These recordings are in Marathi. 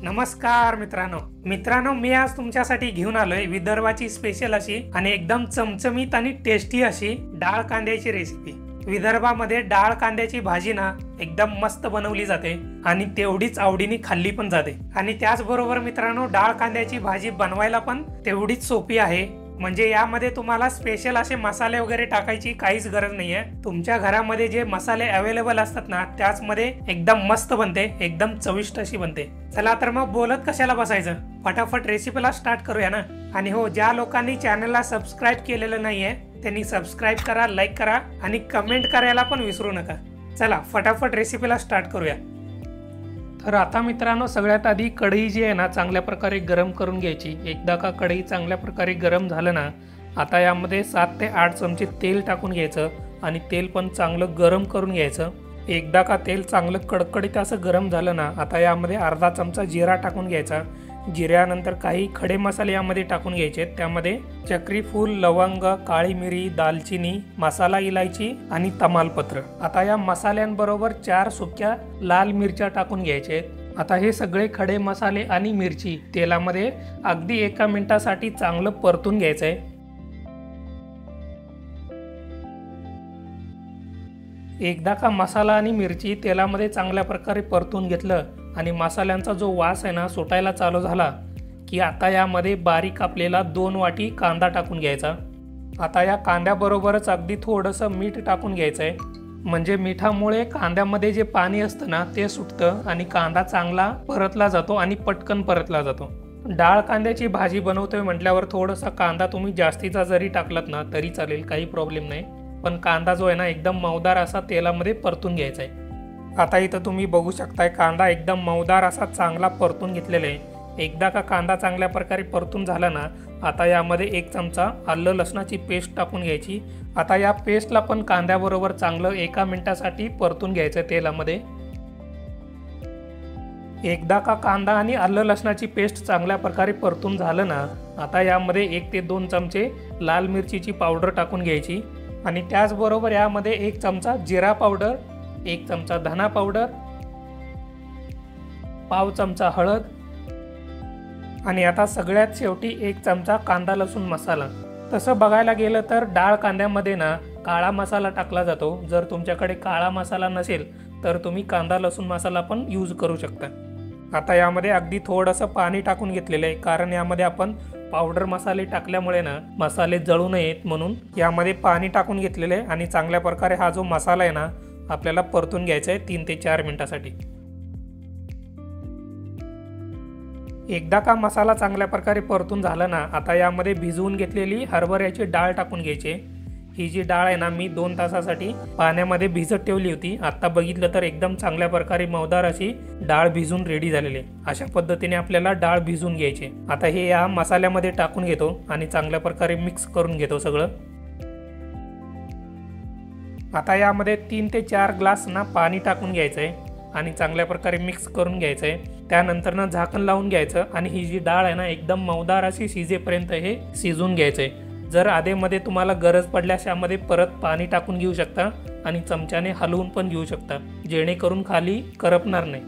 नमस्कार मित्रांनो मी आज तुमच्यासाठी घेऊन आलोय विदर्भाची स्पेशल अशी आणि एकदम चमचमीत आणि टेस्टी अशी डाळ कांद्याची रेसिपी। विदर्भामध्ये डाळ कांद्याची भाजी ना एकदम मस्त बनवली जाते आणि तेवढीच आवडीने खाल्ली पण जाते। आणि त्याचबरोबर मित्रांनो डाळ कांद्याची भाजी बनवायला पण तेवढीच सोपी आहे। म्हणजे यामध्ये तुम्हाला स्पेशल असे मसाले वगैरे टाकायची काहीच गरज नाहीये। तुमच्या घरामध्ये जे मसाले अवेलेबल असतात ना त्याच मध्ये एकदम मस्त बनते, एकदम चविष्ट अशी बनते। चला तर मग बोलत कशाला बसायचं, फटाफट रेसिपीला स्टार्ट करूया ना। आणि हो, ज्या लोकांनी चॅनलला सबस्क्राइब केलेलं नाहीये त्यांनी सबस्क्राइब करा, लाईक करा आणि कमेंट करायला पण विसरू नका। चला फटाफट रेसिपीला स्टार्ट करूया। तर आता मित्रांनो सगळ्यात आधी कढई जी आहे ना चांगल्या प्रकारे गरम करून घ्यायची। एकदा का कढई चांगल्या प्रकारे गरम झालं ना आता यामध्ये 7 ते 8 चमचे तेल टाकून घ्यायचं आणि तेल पण चांगलं गरम करून घ्यायचं। एकदा का तेल चांगलं कडकडीत असं गरम झालं ना आता यामध्ये अर्धा चमचा जिरा टाकून घ्यायचा। जिऱ्यानंतर काही खडे मसाले यामध्ये टाकून घ्यायचे। त्यामध्ये चक्री फूल, लवंग, काळी मिरी, दालचिनी, मसाला इलायची आणि तमालपत्र। आता या मसाल्यांबरोबर 4 सुक्या लाल मिरच्या टाकून घ्यायचे। आता हे सगळे खडे मसाले आणि मिरची तेलामध्ये अगदी 1 मिनिटासाठी चांगलं परतून घ्यायचंय। एकदा का मसाला आणि मिरची तेलामध्ये चांगल्या प्रकारे परतून घेतलं आणि मसाल्यांचा जो वास आहे ना सुटायला चालू झाला की आता यामध्ये बारीक कापलेला 2 वाटी कांदा टाकून घ्यायचा। आता या कांद्याबरोबरच अगदी थोडंसं मीठ टाकून घ्यायचंय। म्हणजे मिठामुळे कांद्यामध्ये जे पाणी असतं ना ते सुटतं आणि कांदा चांगला परतला जातो आणि पटकन परतला जातो। डाळ कांद्याची भाजी बनवतोय म्हटल्यावर थोडासा कांदा तुम्ही जास्तीचा जरी टाकलात ना तरी चालेल, काही प्रॉब्लेम नाही। पण कांदा जो आहे ना एकदम मऊदार असा तेलामध्ये परतून घ्यायचा आहे। आता इथं तुम्ही बघू शकताय कांदा एकदम मऊदार असा चांगला परतून घेतलेला आहे। एकदा का कांदा चांगल्या प्रकारे परतून झाला ना आता यामध्ये 1 चमचा आलं लसणाची पेस्ट टाकून घ्यायची। आता या पेस्टला पण कांद्याबरोबर चांगलं 1 मिनिटासाठी परतून घ्यायचं तेलामध्ये। एकदा का कांदा आणि आलं लसणाची पेस्ट चांगल्या प्रकारे परतून झालं ना आता यामध्ये 1 ते 2 चमचे लाल मिरचीची पावडर टाकून घ्यायची आणि त्याचबरोबर यामध्ये 1 चमचा जिरा पावडर, 1 चमचा धना पावडर, पाव चमचा हळद आणि आता सगळ्यात शेवटी 1 चमचा कांदा लसूण मसाला। तसं बघायला गेलं तर डाळ कांद्यामध्ये ना काळा मसाला टाकला जातो। जर तुमच्याकडे काळा मसाला नसेल तर तुम्ही कांदा लसूण मसाला पण यूज करू शकता। आता यामध्ये अगदी थोडंसं पाणी टाकून घेतलेलं आहे कारण यामध्ये आपण पावडर मसाले टाकल्यामुळे ना मसाले जळू नयेत म्हणून यामध्ये पाणी टाकून घेतलेले आहे। आणि चांगल्या प्रकारे हा जो मसाला आहे ना आपल्याला परतून घ्यायचा आहे 3 ते 4 मिनिटासाठी। एकदा का मसाला चांगल्या प्रकारे परतून झाला ना आता यामध्ये भिजवून घेतलेली हरभऱ्याची डाळ टाकून घ्यायची। ही जी डाळ आहे ना मी 2 तासासाठी पाण्यामध्ये भिजत ठेवली होती। आता बघितलं तर एकदम चांगल्या प्रकारे मऊदार अशी डाळ भिजून रेडी झालेली आहे। अशा पद्धतीने आपल्याला डाळ भिजून घ्यायची। आता हे या मसाल्यामध्ये टाकून घेतो आणि चांगल्या प्रकारे मिक्स करून घेतो सगळं। आता यामध्ये 3 ते 4 ग्लास ना पाणी टाकून घ्यायचंय आणि चांगल्या प्रकारे मिक्स करून घ्यायचंय। त्यानंतर ना झाकण लावून घ्यायचं आणि ही जी डाळ आहे ना एकदम मऊदार अशी शिजेपर्यंत हे शिजून घ्यायचंय। जर आधेमध्ये तुम्हाला गरज पडल्यास यामध्ये परत पाणी टाकून घेऊ शकता आणि चमच्याने हलवून पण घेऊ शकता जेणेकरून खाली करपणार नाही।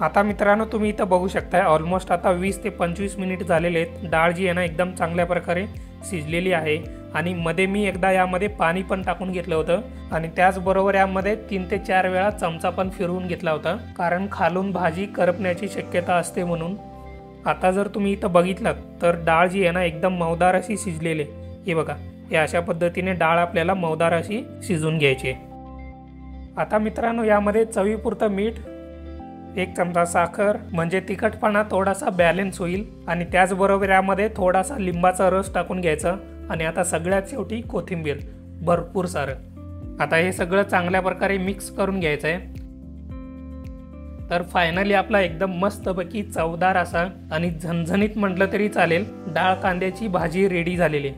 आता मित्रांनो तुम्ही इथं बघू शकताय ऑलमोस्ट आता 20 ते 25 मिनिट झालेले आहेत। डाळ जी आहे ना एकदम चांगल्या प्रकारे शिजलेली आहे आणि मध्ये मी एकदा यामध्ये पाणी पण टाकून घेतलं होतं आणि त्याचबरोबर यामध्ये 3 ते 4 वेळा चमचा पण फिरवून घेतला होता कारण खालून भाजी करपण्याची शक्यता असते म्हणून। आता जर तुम्ही इथं बघितलात तर डाळ जी आहे ना एकदम मऊदार अशी शिजलेली आहे। हे बघा, हे अशा पद्धतीने डाळ आपल्याला मऊदार अशी शिजून घ्यायची आहे। आता मित्रांनो यामध्ये चवीपुरतं मीठ, 1 चमचा साखर म्हणजे तिखटपणा थोडासा बॅलन्स होईल आणि त्याचबरोबर यामध्ये थोडासा लिंबाचा रस टाकून घ्यायचा आणि आता सगळ्यात शेवटी कोथिंबीर भरपूर सारं। आता हे सगळं चांगल्या प्रकारे मिक्स करून घ्यायचं आहे। तर फायनली आपला एकदम मस्तपैकी चवदार असा आणि झणझणीत म्हटलं तरी चालेल डाळ कांद्याची भाजी रेडी झालेली।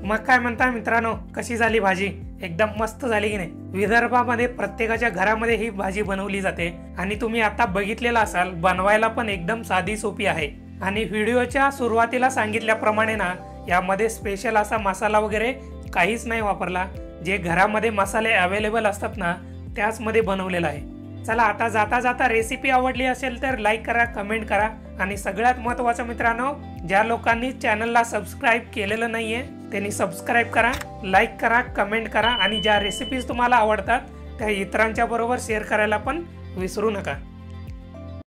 मग काय म्हणता मित्रांनो, कशी झाली भाजी? एकदम मस्त झाली की नाही? विदर्भामध्ये प्रत्येकाच्या घरामध्ये ही भाजी बनवली जाते आणि तुम्ही आता बघितलेला असाल बनवायला पण एकदम साधी सोपी आहे। आणि व्हिडिओच्या सुरुवातीला सांगितल्याप्रमाणे ना यामध्ये स्पेशल असा मसाला वगैरे काहीच नाही वापरला। जे घरामध्ये मसाले अवेलेबल असतात ना त्याच मध्ये बनवलेला आहे। चला आता जाता जाता रेसिपी आवडली असेल तर लाईक करा, कमेंट करा आणि सगळ्यात महत्त्वाचं मित्रांनो, ज्या लोकांनी चॅनलला सबस्क्राईब केलेलं नाहीये त्यांनी सबस्क्राईब करा, लाईक करा, कमेंट करा आणि ज्या रेसिपीज तुम्हाला आवडतात त्या इतरांच्या बरोबर शेअर करायला पण विसरू नका।